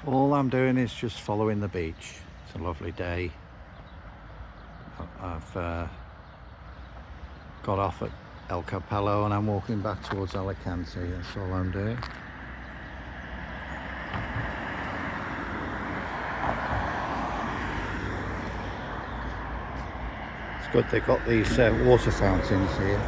All I'm doing is just following the beach. It's a lovely day. I've got off at El Capello and I'm walking back towards Alicante. That's all I'm doing. It's good they've got these water fountains here.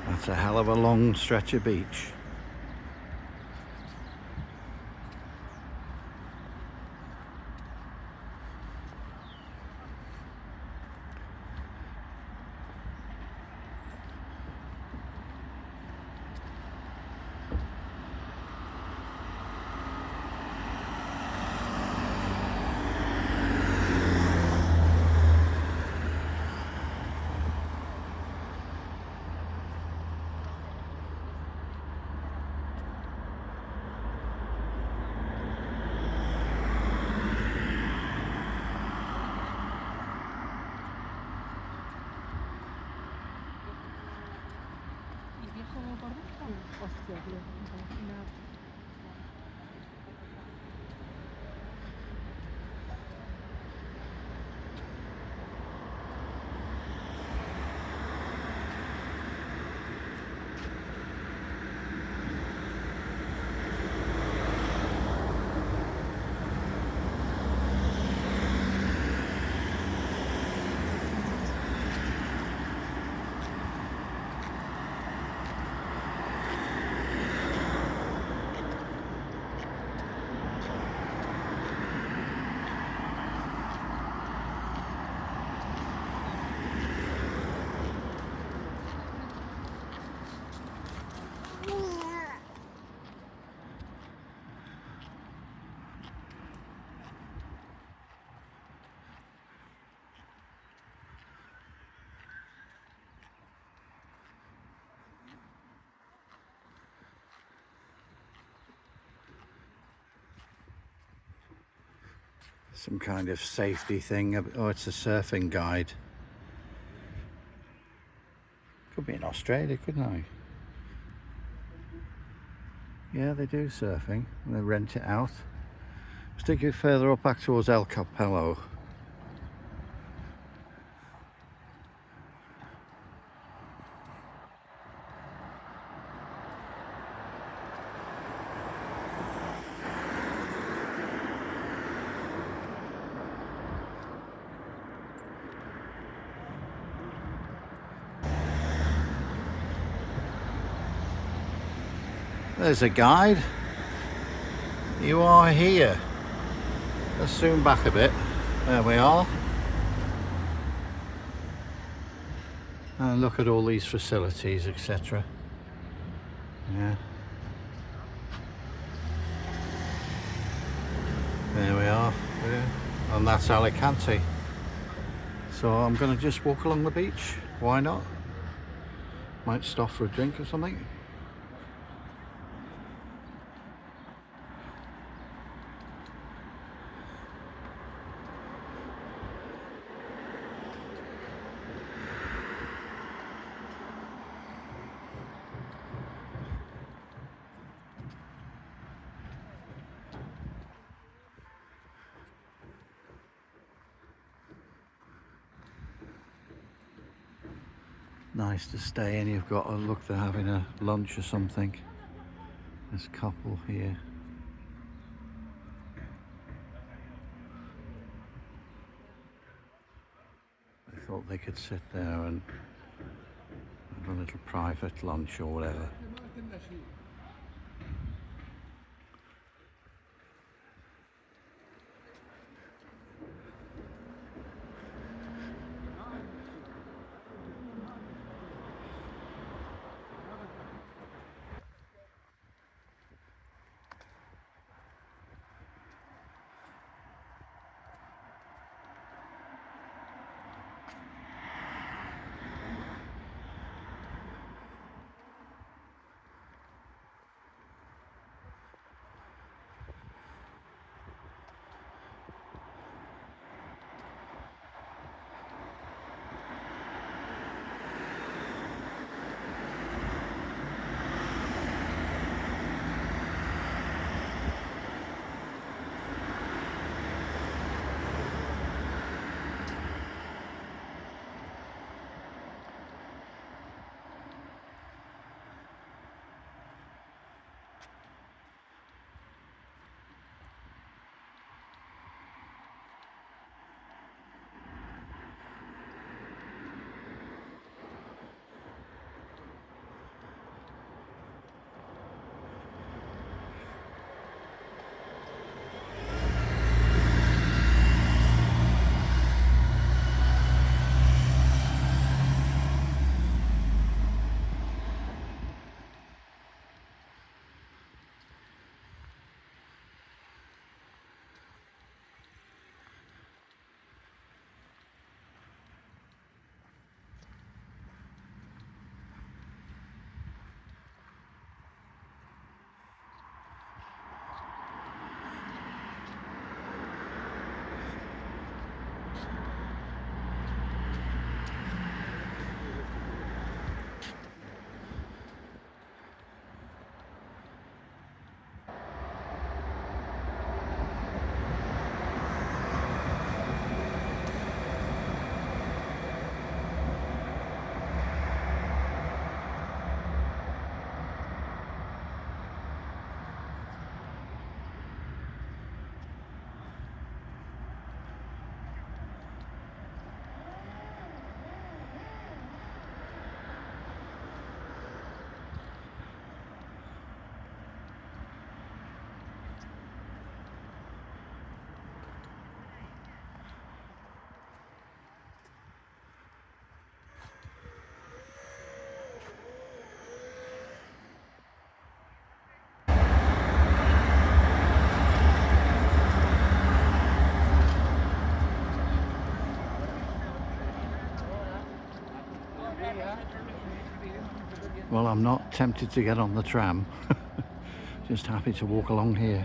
That's a hell of a long stretch of beach. Some kind of safety thing. Oh, it's a surfing guide. Could be in Australia, couldn't I? Yeah, they do surfing. They rent it out. Particularly further up back towards El Capello. There's a guide. You are here. Let's zoom back a bit. There we are. And look at all these facilities, etc. Yeah. There we are. Yeah. And that's Alicante. So I'm going to just walk along the beach. Why not? Might stop for a drink or something. Nice to stay in. You've got a look, they're having a lunch or something. This couple here. They thought they could sit there and have a little private lunch or whatever. Well, I'm not tempted to get on the tram. Just happy to walk along here.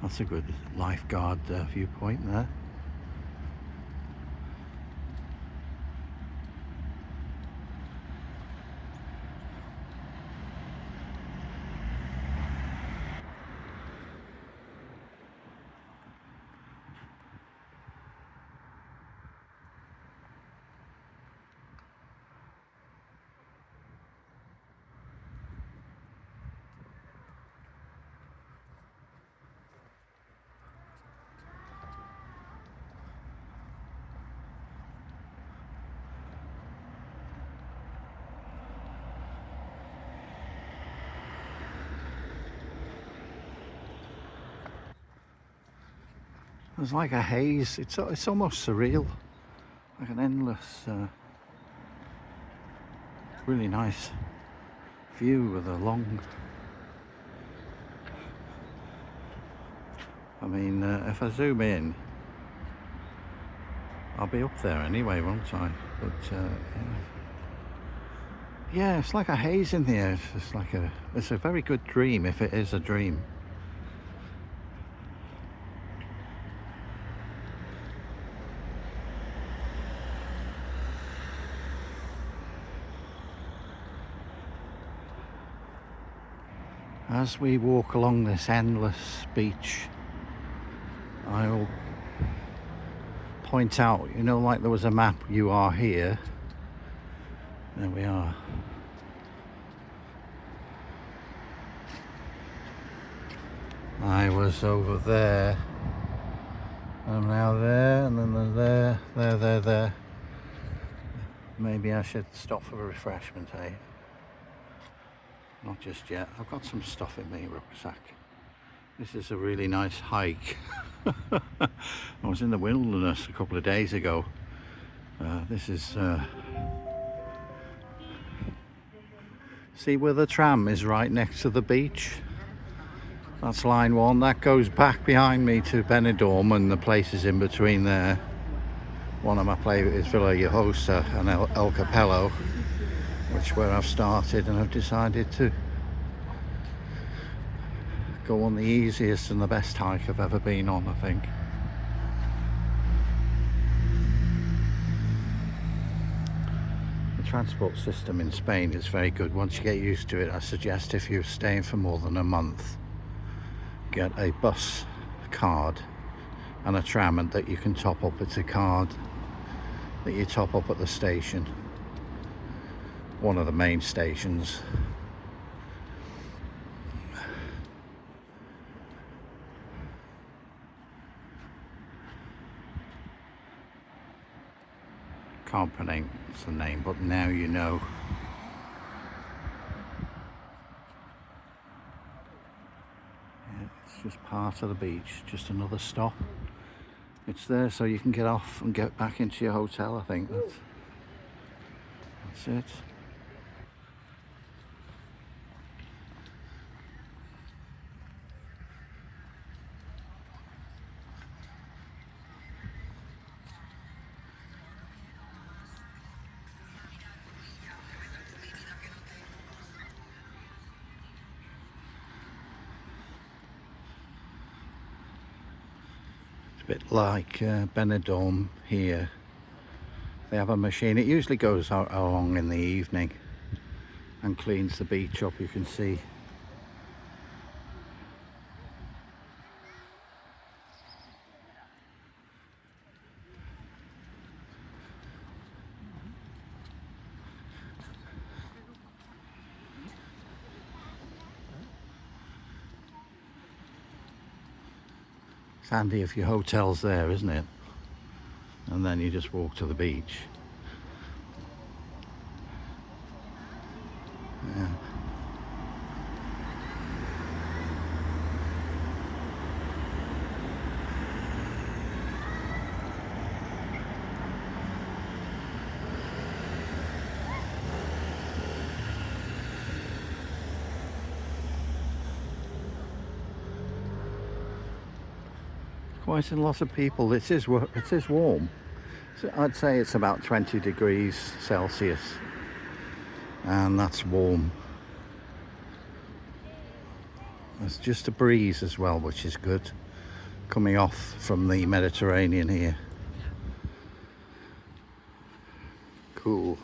That's a good lifeguard viewpoint there. There's like a haze. It's almost surreal, like an endless, really nice view with a long. I mean, if I zoom in, I'll be up there anyway, won't I? But yeah, it's like a haze in here. It's a very good dream if it is a dream. As we walk along this endless beach, I'll point out, you know, like there was a map, you are here. There we are. I was over there. I'm now there, and then there. Maybe I should stop for a refreshment, eh? Not just yet. I've got some stuff in my rucksack. This is a really nice hike. I was in the wilderness a couple of days ago. This is... See where the tram is right next to the beach? That's line 1. That goes back behind me to Benidorm, and the places in between there. One of my favourites is Villa Yohosa and El Capello, which where I've started, and I've decided to go on the easiest and the best hike I've ever been on, I think. The transport system in Spain is very good. Once you get used to it, I suggest if you're staying for more than a month, get a bus card and a tram, and that you can top up. It's a card that you top up at the station, one of the main stations. Can't pronounce the name, but now you know. Yeah, it's just part of the beach, just another stop. It's there so you can get off and get back into your hotel, I think. That's it. It's a bit like Benidorm here. They have a machine. It usually goes out along in the evening and cleans the beach up, you can see. It's handy if your hotel's there, isn't it? And then you just walk to the beach. quite a lot of people. It is warm. So I'd say it's about 20 degrees Celsius, and that's warm. There's just a breeze as well, which is good, coming off from the Mediterranean here. Cool.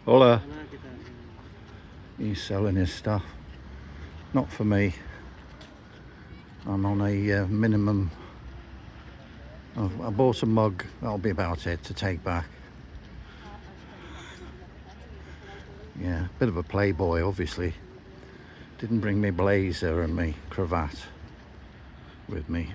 Hola. He's selling his stuff. Not for me. I'm on a minimum. I bought a mug, that'll be about it, to take back. Yeah, bit of a playboy, obviously. Didn't bring me blazer and me cravat with me.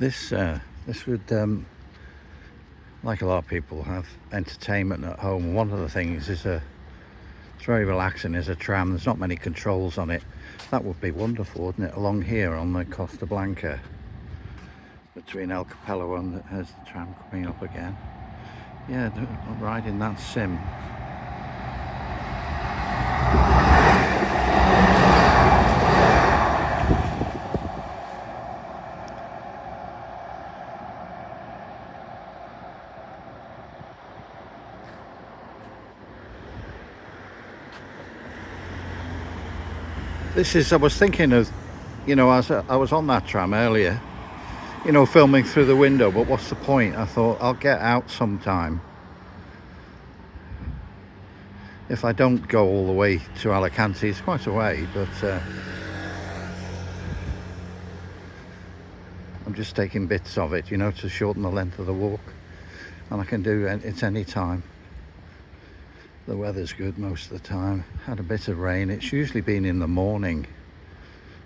This would, like a lot of people, have entertainment at home. One of the things is it's very relaxing, is a tram. There's not many controls on it. That would be wonderful, wouldn't it? Along here on the Costa Blanca, between El Capello and there's the tram coming up again. Yeah, riding that sim. This is, I was thinking of, you know, as I was on that tram earlier, you know, filming through the window, but what's the point? I thought I'll get out sometime. If I don't go all the way to Alicante, it's quite a way, but I'm just taking bits of it, you know, to shorten the length of the walk. And I can do it any time. The weather's good most of the time. Had a bit of rain. It's usually been in the morning,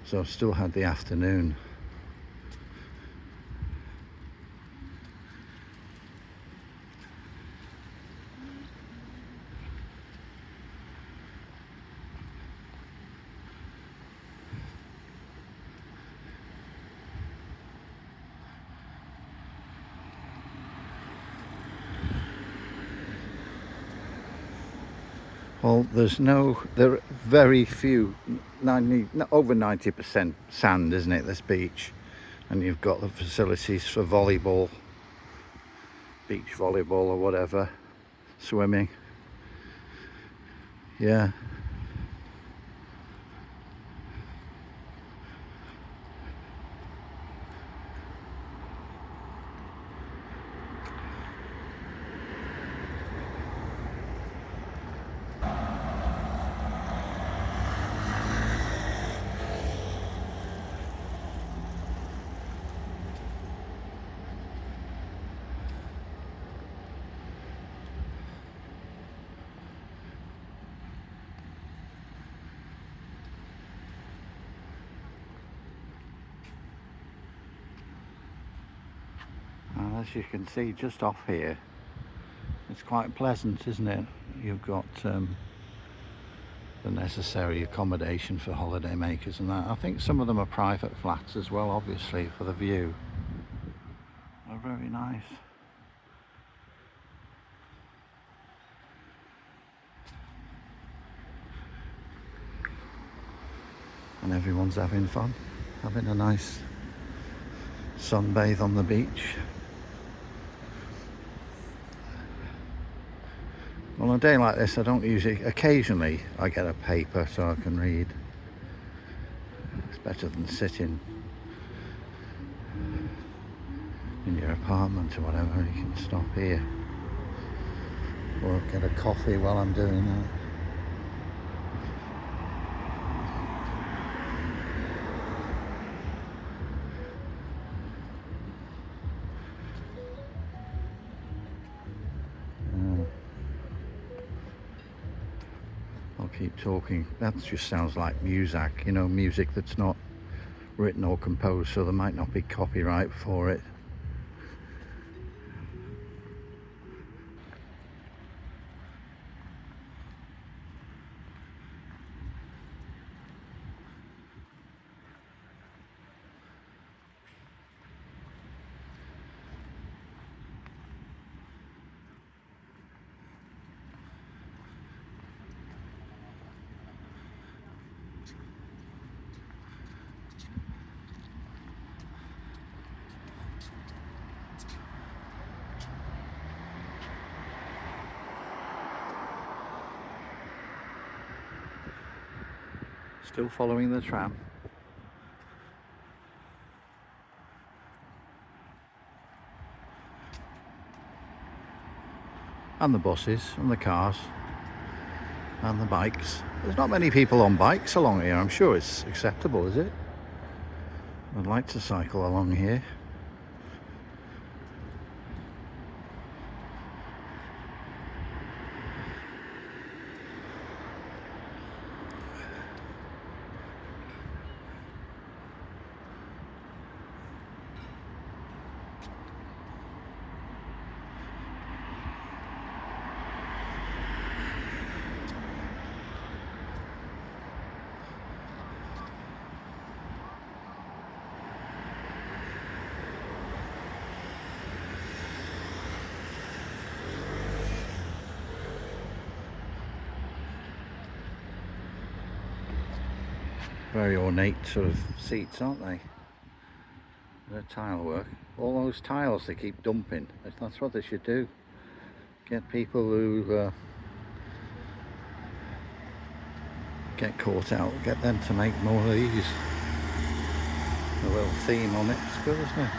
so I've still had the afternoon. Well, there are very few, over 90% sand, isn't it, this beach? And you've got the facilities for volleyball, beach volleyball or whatever, swimming. Yeah. And as you can see just off here, it's quite pleasant, isn't it? You've got the necessary accommodation for holiday makers and that. I think some of them are private flats as well, obviously, for the view. They're very nice. And everyone's having fun, having a nice sunbathe on the beach. On a day like this, I don't usually, occasionally I get a paper so I can read. It's better than sitting in your apartment or whatever, you can stop here or get a coffee while I'm doing that. I'll keep talking. That just sounds like music, you know, music that's not written or composed, so there might not be copyright for it. Still following the tram. And the buses, and the cars, and the bikes. There's not many people on bikes along here. I'm sure it's acceptable, is it? I'd like to cycle along here. Very ornate sort of seats, aren't they? They're tile work. All those tiles they keep dumping. That's what they should do. Get people who get caught out, get them to make more of these. A little theme on it. It's good, isn't it?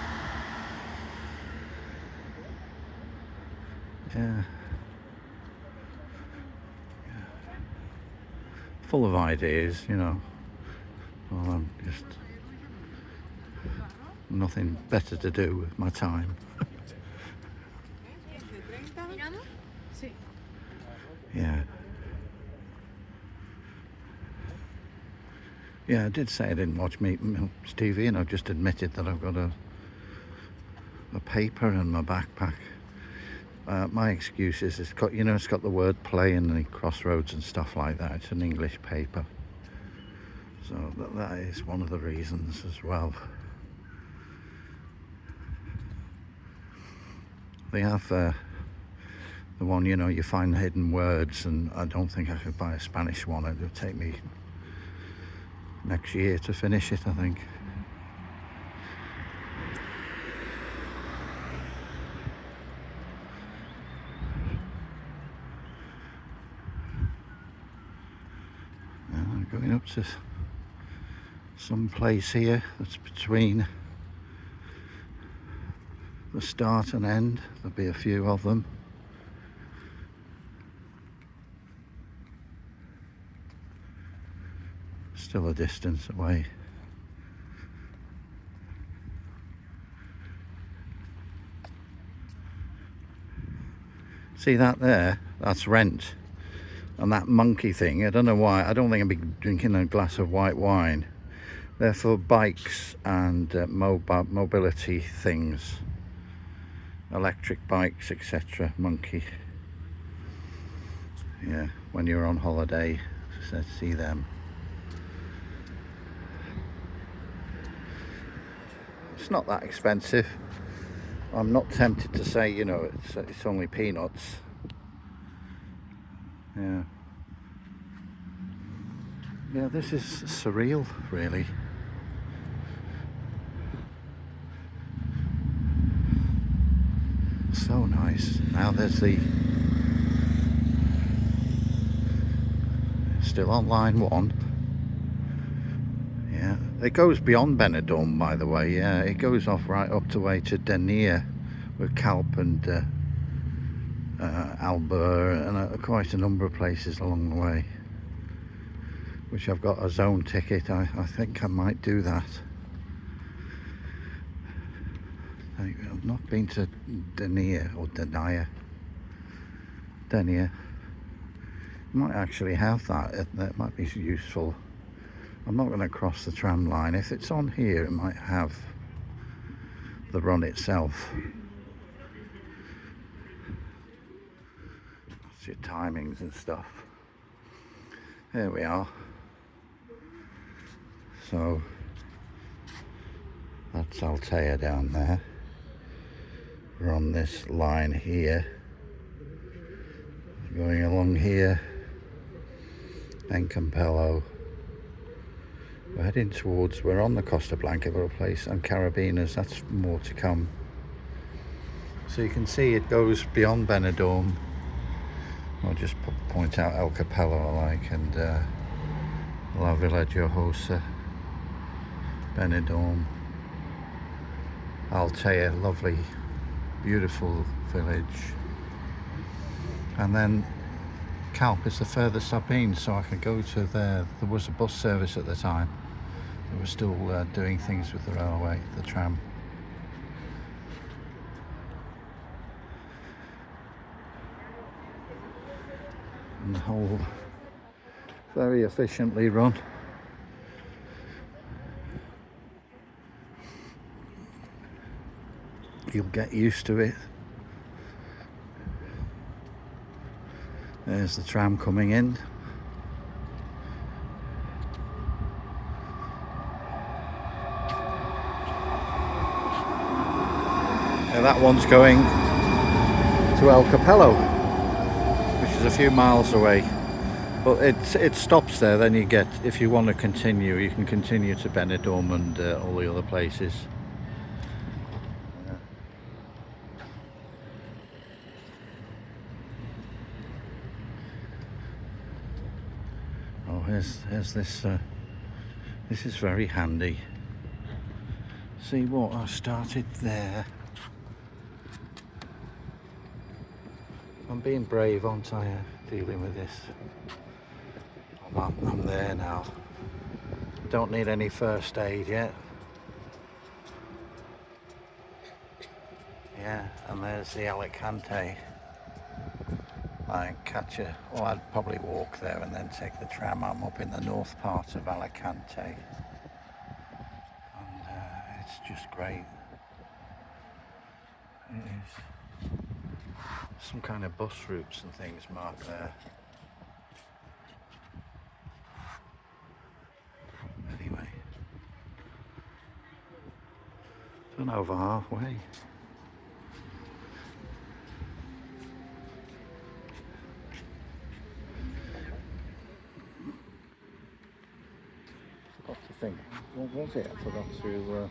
Yeah. Full of ideas, you know. Well, I'm just nothing better to do with my time. Yeah. Yeah, I did say I didn't watch TV, and I've just admitted that I've got a paper in my backpack. My excuse is it's got, you know, it's got the word play in the crossroads and stuff like that. It's an English paper. So that is one of the reasons as well. They have the one, you know, you find hidden words, and I don't think I could buy a Spanish one. It would take me next year to finish it, I think. Going up to some place here that's between the start and end. There'll be a few of them. Still a distance away. See that there? That's rent. And that monkey thing, I don't know why, I don't think I'd be drinking a glass of white wine. They're for bikes and mobility things. Electric bikes, etc. Monkey. Yeah, when you're on holiday, so see them. It's not that expensive. I'm not tempted to say, you know, it's only peanuts. Yeah. Yeah, this is surreal, really. So nice. Now there's the... Still on line 1. Yeah, it goes beyond Benidorm, by the way. Yeah, it goes off right up the way to Denier with Calp and Albert and quite a number of places along the way, which I've got a zone ticket. I think I might do that. I've not been to Denier or Denier. Might actually have that. That might be useful. I'm not going to cross the tram line. If it's on here, it might have the run itself. That's your timings and stuff. There we are. So that's Altea down there. We're on this line here, going along here, then Campello. We're heading towards, we're on the Costa Blanca place and Carrabiners. That's more to come. So you can see it goes beyond Benidorm. I'll just point out El Capello I like, and La Villa Giojosa, Benidorm, Altea, lovely, beautiful village. And then Calp is the furthest I've been, so I could go to there. There was a bus service at the time. They were still doing things with the railway, the tram. And the whole very efficiently run. You'll get used to it. There's the tram coming in. And that one's going to El Capello, which is a few miles away. But it stops there. Then you get, if you want to continue, you can continue to Benidorm and all the other places. Oh, here's this. This is very handy. See what, I started there. I'm being brave, aren't I, dealing with this? I'm there now. Don't need any first aid yet. Yeah, and there's the Alicante. I catch a, well, I'd probably walk there and then take the tram. I'm up in the north part of Alicante. And it's just great. It is. Some kind of bus routes and things marked there. Anyway, done over halfway. Forgot to think, what was it? I forgot to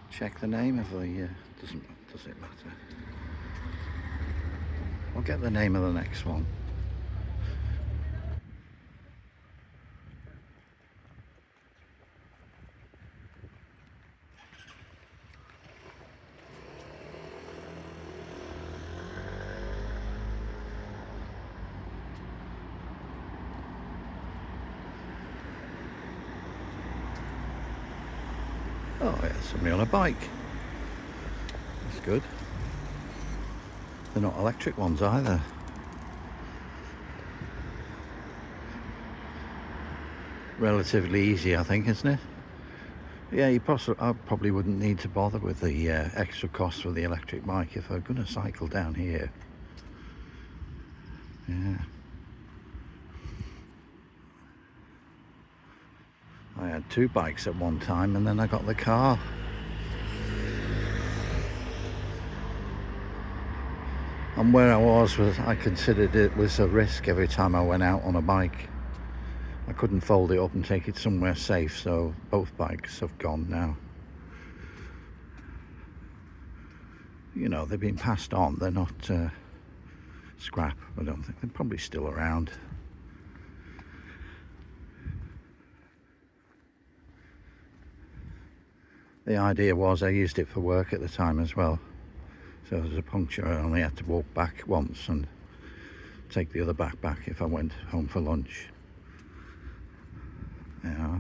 check the name of the, does it matter? I'll get the name of the next one. Oh yeah, somebody on a bike. That's good. They're not electric ones either. Relatively easy, I think, isn't it? Yeah, I probably wouldn't need to bother with the extra cost for the electric bike if I'm going to cycle down here. Yeah. I had two bikes at one time and then I got the car. And where I was I considered it was a risk every time I went out on a bike. I couldn't fold it up and take it somewhere safe, so both bikes have gone now. You know, they've been passed on, they're not scrap, I don't think. They're probably still around. the idea was I used it for work at the time as well. So if there was a puncture, I only had to walk back once and take the other back if I went home for lunch. Yeah.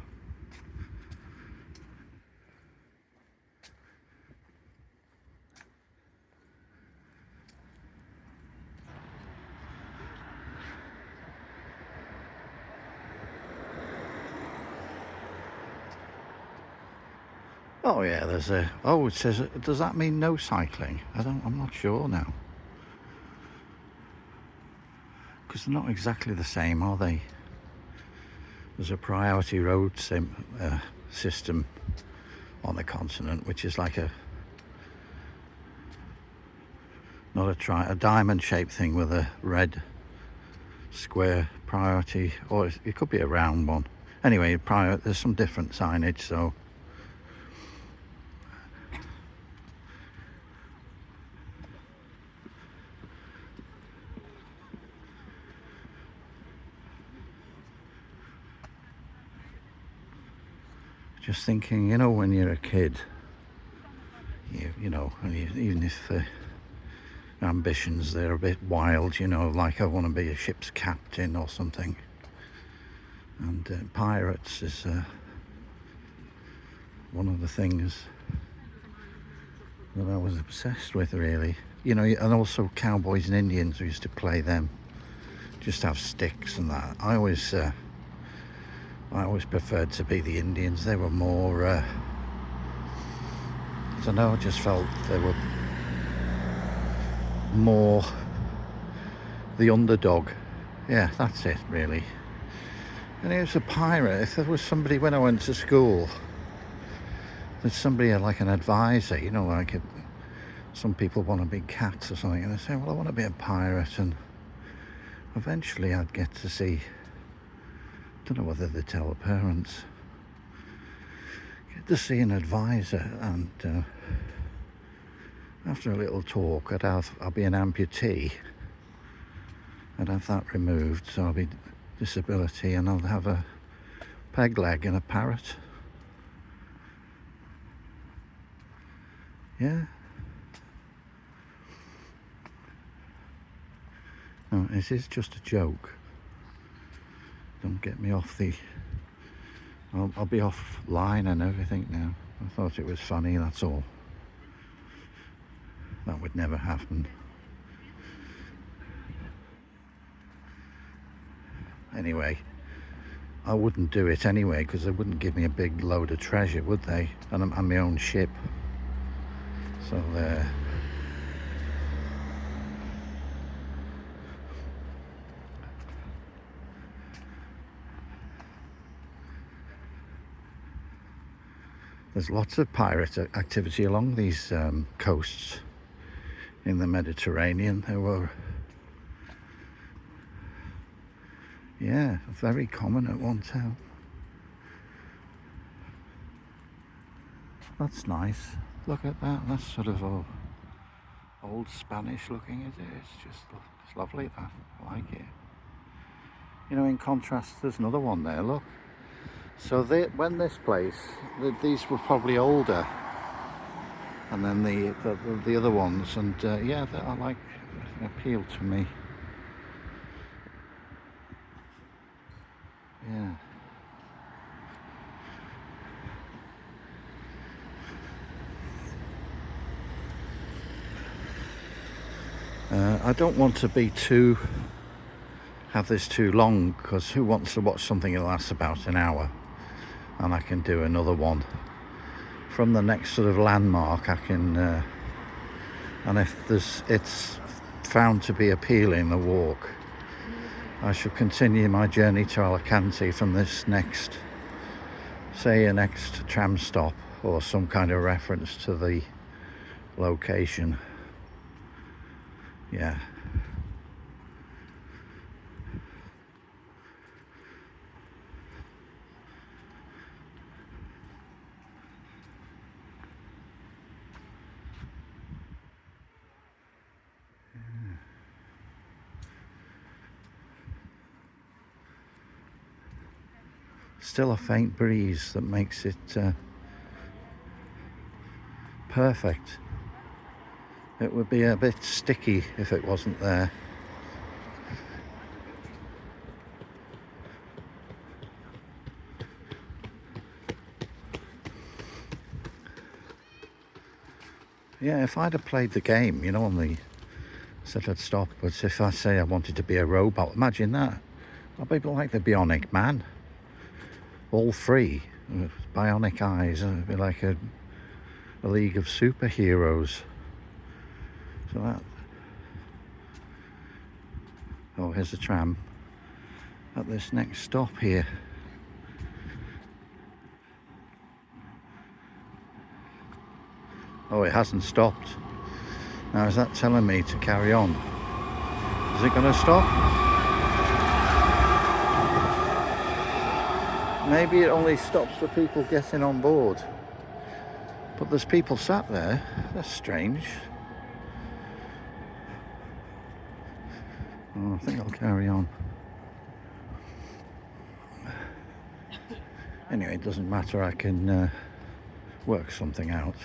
Oh yeah, there's a, oh, it says, does that mean no cycling? I'm not sure now. Because they're not exactly the same, are they? There's a priority road system on the continent, which is like not a diamond shaped thing with a red square priority, or it could be a round one. Anyway, there's some different signage, so just thinking, you know, when you're a kid, you know, even if ambitions, they're a bit wild, you know, like I want to be a ship's captain or something. And pirates is one of the things that I was obsessed with, really. You know, and also cowboys and Indians, we used to play them, just have sticks and that. I always preferred to be the Indians. They were more, I don't know, I just felt they were more the underdog. Yeah, that's it, really. And it was a pirate. If there was somebody, when I went to school, there's somebody like an advisor, you know, like some people want to be cats or something, and they say, well, I want to be a pirate, and eventually I'd get to see, I don't know whether they tell the parents, get to see an advisor, and after a little talk, I'll be an amputee. I'd have that removed, so I'll be disability, and I'll have a peg leg and a parrot. Yeah. No, this is just a joke. Don't get me off the... I'll be offline and everything now. I thought it was funny, that's all. That would never happen. Anyway, I wouldn't do it anyway, because they wouldn't give me a big load of treasure, would they? And I'm my own ship. So there. There's lots of pirate activity along these coasts in the Mediterranean. There were, yeah, very common at one time. That's nice. Look at that. That's sort of old Spanish looking, is it? It's lovely, that. I like it. You know, in contrast, there's another one there, look. So when this place, these were probably older, and then the other ones, and yeah, I like, they appeal to me. Yeah. I don't want to have this too long, because who wants to watch something that lasts about an hour? And I can do another one from the next sort of landmark. I can, and if it's found to be appealing, the walk, I shall continue my journey to Alicante from this next, say, a next tram stop or some kind of reference to the location. Yeah. Still a faint breeze that makes it perfect. It would be a bit sticky if it wasn't there. Yeah, if I'd have played the game, you know, on the said I'd stop, but if I say I wanted to be a robot, imagine that. I'd be like the Bionic Man, all free, with bionic eyes. It'd be like a league of superheroes. So that. Oh, here's the tram at this next stop here. Oh, it hasn't stopped. Now, is that telling me to carry on? Is it going to stop? Maybe it only stops for people getting on board. But there's people sat there. That's strange. Oh, I think I'll carry on. Anyway, it doesn't matter. I can work something out.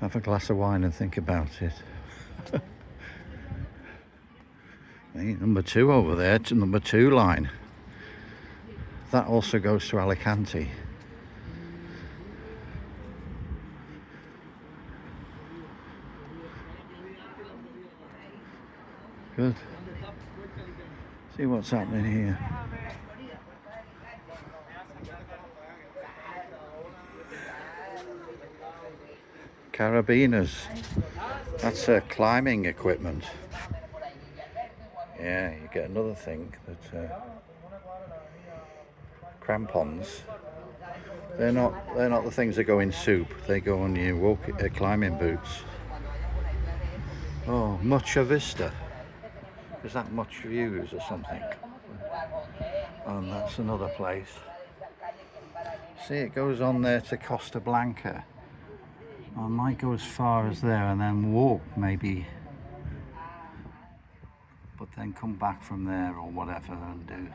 Have a glass of wine and think about it. Hey, number 2 over there, to number 2 line. That also goes to Alicante. Good. See what's happening here. Carrabiners. That's climbing equipment. Yeah, you get another thing that crampons. They're not the things that go in soup. They go on your climbing boots. Oh, Mucha Vista. Is that Much Views or something? And that's another place. See, it goes on there to Costa Blanca. I might go as far as there and then walk maybe, but then come back from there or whatever and do.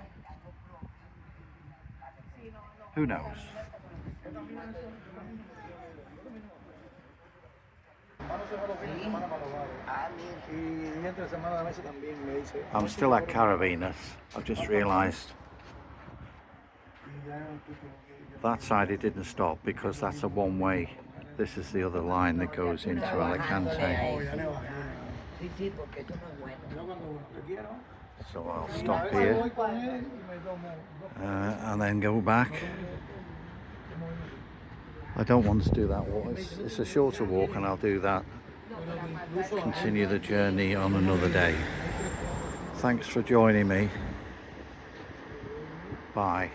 Who knows? I'm still at Carrabiners. I've just realised that side it didn't stop because that's a one-way. This is the other line that goes into Alicante. So I'll stop here and then go back. I don't want to do that walk. It's a shorter walk and I'll do that. Continue the journey on another day. Thanks for joining me. Bye.